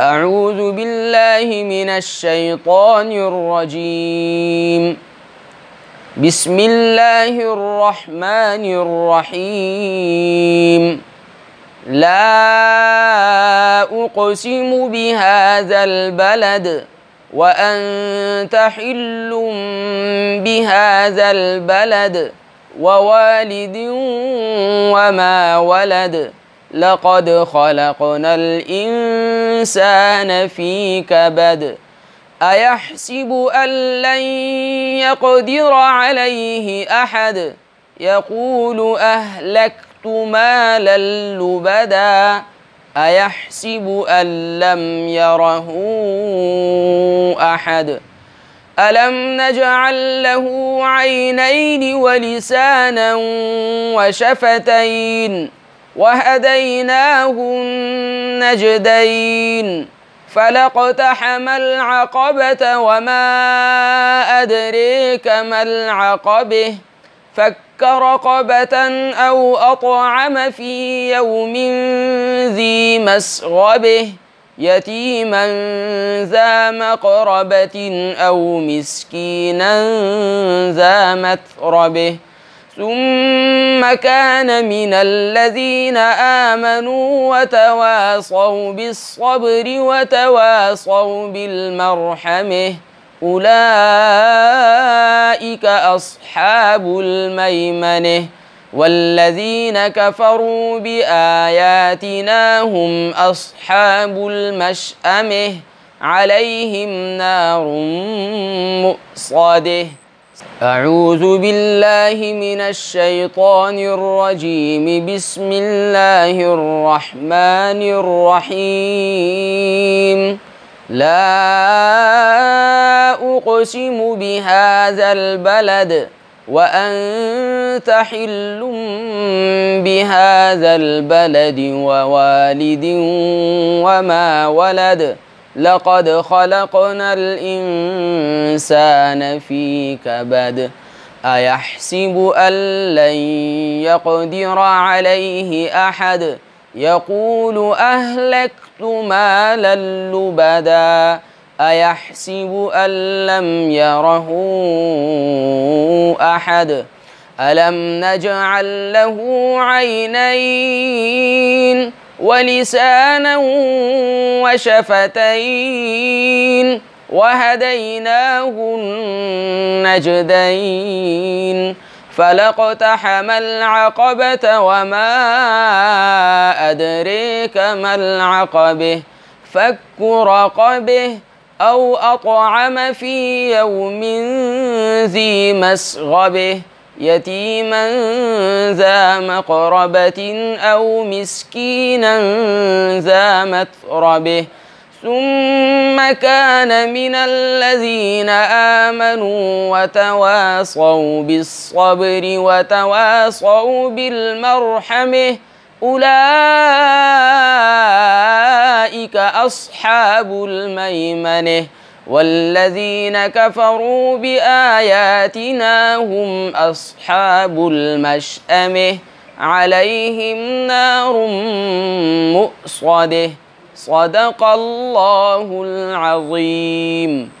أعوذ بالله من الشيطان الرجيم. بسم الله الرحمن الرحيم. لا أقسم بهذا البلد وأنت حل بهذا البلد ووالد وما ولد لقد خلقنا الإنسان في كبد أيحسب أن لن يقدر عليه أحد يقول أهلكت مالا لبدا أيحسب أن لم يره أحد ألم نجعل له عينين ولسانا وشفتين وهديناه النجدين فلاقتحم العقبة وما أدريك ما العقبة فك رقبة أو أطعم في يوم ذي مسغبة يتيما ذا مقربة أو مسكينا ذا متربة ثم كان من الذين آمنوا وتواصوا بالصبر وتواصوا بالمرحمة أولئك أصحاب الميمنة والذين كفروا بآياتنا هم أصحاب المشأمة عليهم نار مؤصده. أعوذ بالله من الشيطان الرجيم. بسم الله الرحمن الرحيم. لا أقسم بهذا البلد وأنت حل بهذا البلد ووالد وما ولد لقد خلقنا الإنسان في كبد أيحسب أن لن يقدر عليه أحد يقول أهلكت مالا لبدا أيحسب أن لم يره أحد ألم نجعل له عينين ولسانا وشفتين وهديناه النجدين فلاقتحم العقبة وما أدريك ما العقبة فك رقبة أو أطعم في يوم ذي مسغبة يتيما ذا مقربة أو مسكينا ذا متربة ثم كان من الذين آمنوا وتواصوا بالصبر وتواصوا بالمرحمة أولئك أصحاب الميمنة والذين كفروا بآياتنا هم أصحاب المشأمة عليهم نار مؤصده. صدق الله العظيم.